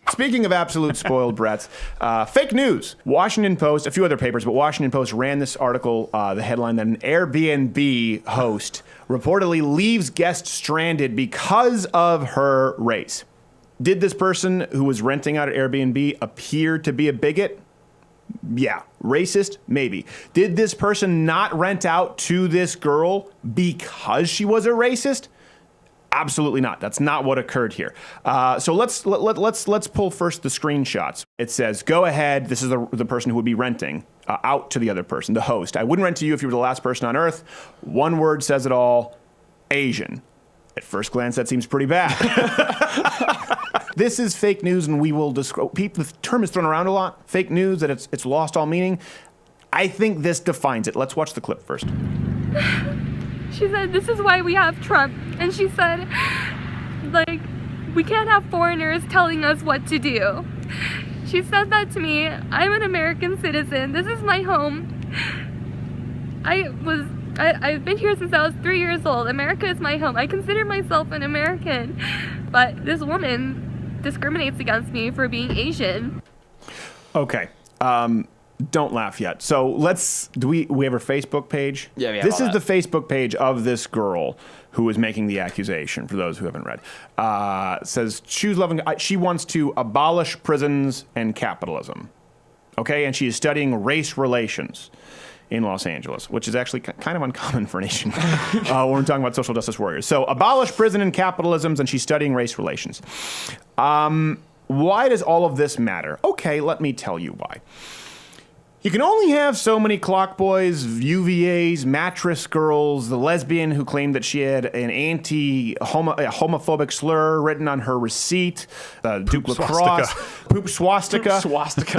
Speaking of absolute spoiled brats, fake news. Washington Post, a few other papers, but Washington Post ran this article, the headline that an Airbnb host reportedly leaves guests stranded because of her race. Did this person who was renting out at Airbnb appear to be a bigot? Yeah. Racist? Maybe. Did this person not rent out to this girl because she was a racist? Absolutely not. That's not what occurred here. So let's pull first the screenshots. It says, go ahead. This is the person who would be renting out to the other person, the host. I wouldn't rent to you if you were the last person on earth. One word says it all. Asian. At first glance, that seems pretty bad. This is fake news, and we will describe. The term is thrown around a lot. Fake news, that it's lost all meaning. I think this defines it. Let's watch the clip first. She said, this is why we have Trump. And she said, like, we can't have foreigners telling us what to do. She said that to me. I'm an American citizen. This is my home. I've been here since I was 3 years old. America is my home. I consider myself an American. But this woman discriminates against me for being Asian. Okay. Don't laugh yet. So we have her Facebook page? Yeah, we have This all is that. the Facebook page of this girl who is making the accusation, for those who haven't read. Says, she wants to abolish prisons and capitalism. Okay, and she is studying race relations in Los Angeles, which is actually kind of uncommon for an Asian when we're talking about social justice warriors. So abolish prison and capitalisms, and she's studying race relations. Why does all of this matter? Okay, let me tell you why. You can only have so many clock boys, UVAs, mattress girls, the lesbian who claimed that she had an homophobic slur written on her receipt, Duke lacrosse, poop swastika.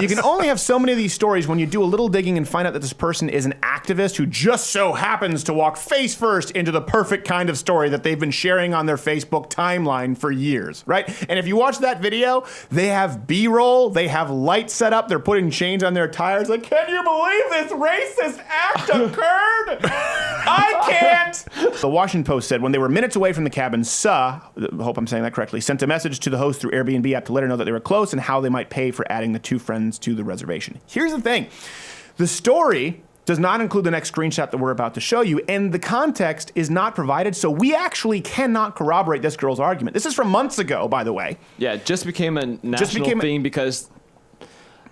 You can only have so many of these stories when you do a little digging and find out that this person is an activist who just so happens to walk face first into the perfect kind of story that they've been sharing on their Facebook timeline for years, right? And if you watch that video, they have B-roll, they have lights set up, they're putting chains on their tires, like, can you believe this racist act occurred? I can't. The Washington Post said when they were minutes away from the cabin, Suh, hope I'm saying that correctly, sent a message to the host through Airbnb app to let her know that they were close and how they might pay for adding the two friends to the reservation. Here's the thing. The story does not include the next screenshot that we're about to show you, and the context is not provided, so we actually cannot corroborate this girl's argument. This is from months ago, by the way. Yeah, it just became a national thing because...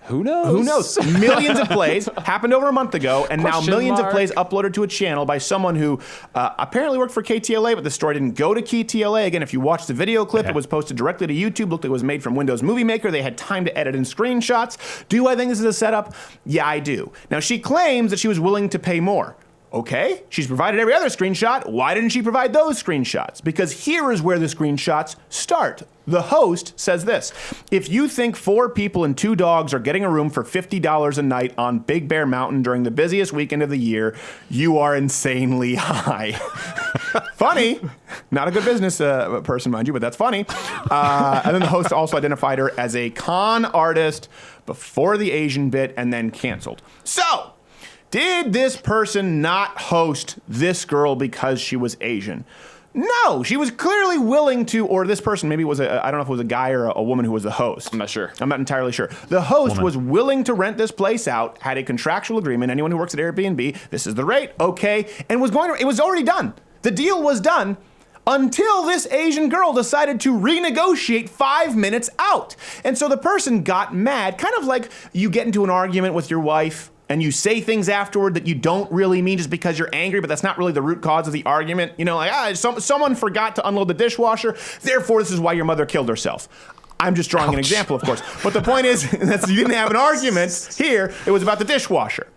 Who knows? Who knows? Millions of plays happened over a month ago, and now millions of plays uploaded to a channel by someone who apparently worked for KTLA, but the story didn't go to KTLA. Again, if you watch the video clip, it was posted directly to YouTube. Looked like it was made from Windows Movie Maker. They had time to edit in screenshots. Do I think this is a setup? Yeah, I do. Now, she claims that she was willing to pay more. Okay, she's provided every other screenshot. Why didn't she provide those screenshots? Because here is where the screenshots start. The host says this: if you think 4 people and 2 dogs are getting a room for $50 a night on Big Bear Mountain during the busiest weekend of the year, you are insanely high. Funny. Not a good business person, mind you, but that's funny. And then the host also identified her as a con artist before the Asian bit and then canceled. So, did this person not host this girl because she was Asian? No, she was clearly willing to, or this person, maybe it was I don't know if it was a guy or a woman who was the host. I'm not sure. I'm not entirely sure. The host was willing to rent this place out, had a contractual agreement. Anyone who works at Airbnb, this is the rate, okay, and it was already done. The deal was done until this Asian girl decided to renegotiate 5 minutes out. And so the person got mad, kind of like you get into an argument with your wife, and you say things afterward that you don't really mean just because you're angry, but that's not really the root cause of the argument. You know, like, someone forgot to unload the dishwasher, therefore this is why your mother killed herself. I'm just drawing an example, of course. But the point is that you didn't have an argument here. It was about the dishwasher.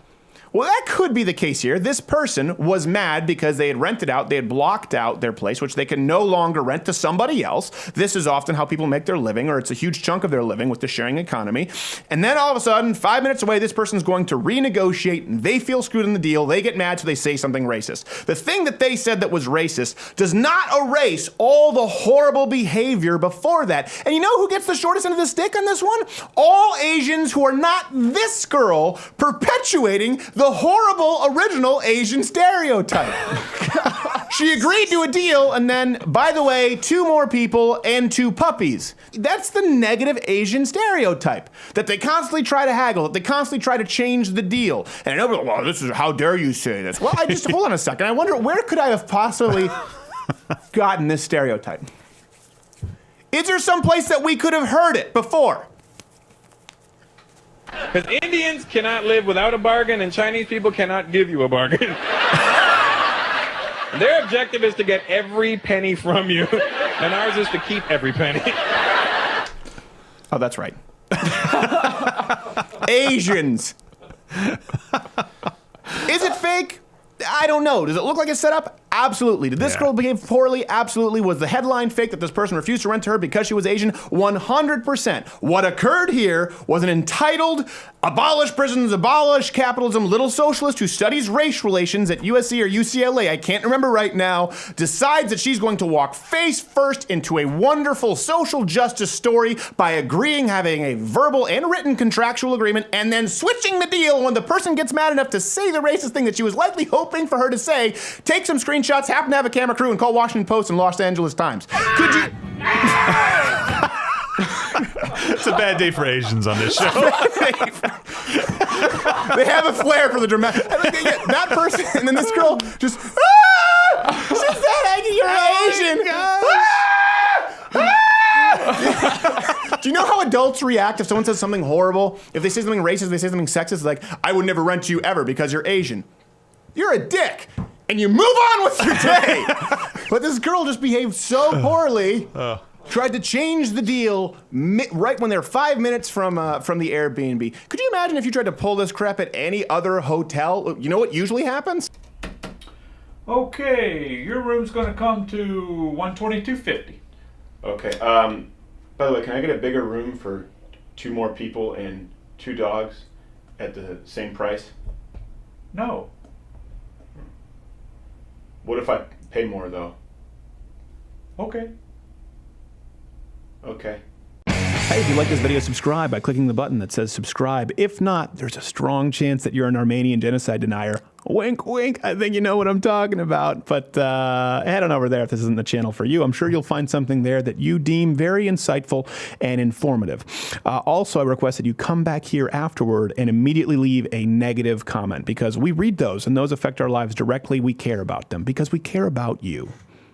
Well, that could be the case here. This person was mad because they had rented out, they had blocked out their place, which they can no longer rent to somebody else. This is often how people make their living, or it's a huge chunk of their living with the sharing economy. And then all of a sudden, 5 minutes away, this person's going to renegotiate, and they feel screwed in the deal. They get mad, so they say something racist. The thing that they said that was racist does not erase all the horrible behavior before that. And you know who gets the shortest end of the stick on this one? All Asians who are not this girl perpetuating the horrible original Asian stereotype. She agreed to a deal, and then, by the way, 2 more people and 2 puppies. That's the negative Asian stereotype, that they constantly try to haggle, that they constantly try to change the deal. And I know, well, this is, how dare you say this? Well, hold on a second. I wonder, where could I have possibly gotten this stereotype? Is there some place that we could have heard it before? Because Indians cannot live without a bargain, and Chinese people cannot give you a bargain. Their objective is to get every penny from you, and ours is to keep every penny. Oh, that's right. Asians. Is it fake? I don't know. Does it look like it's set up? Absolutely. Did this girl behave poorly? Absolutely. Was the headline fake that this person refused to rent to her because she was Asian? 100%. What occurred here was an entitled, abolish prisons, abolish capitalism, little socialist who studies race relations at USC or UCLA, I can't remember right now, decides that she's going to walk face first into a wonderful social justice story by agreeing, having a verbal and written contractual agreement, and then switching the deal when the person gets mad enough to say the racist thing that she was likely hoping for her to say, take some screenshots, happen to have a camera crew, and call Washington Post and Los Angeles Times. Could you... It's a bad day for Asians on this show. They have a flair for the dramatic. That person, and then this girl just, she said, you're Asian. Do you know how adults react if someone says something horrible? If they say something racist, they say something sexist, like, I would never rent to you ever because you're Asian. You're a dick. And you move on with your day. But this girl just behaved so poorly. Tried to change the deal right when they're 5 minutes from the Airbnb. Could you imagine if you tried to pull this crap at any other hotel? You know what usually happens? Okay, your room's gonna come to $122.50. Okay. By the way, can I get a bigger room for 2 more people and 2 dogs at the same price? No. What if I pay more though? Okay. Okay. Hey, if you like this video, subscribe by clicking the button that says subscribe. If not, there's a strong chance that you're an Armenian genocide denier. Wink, wink. I think you know what I'm talking about. But head on over there if this isn't the channel for you. I'm sure you'll find something there that you deem very insightful and informative. Also, I request that you come back here afterward and immediately leave a negative comment because we read those and those affect our lives directly. We care about them because we care about you.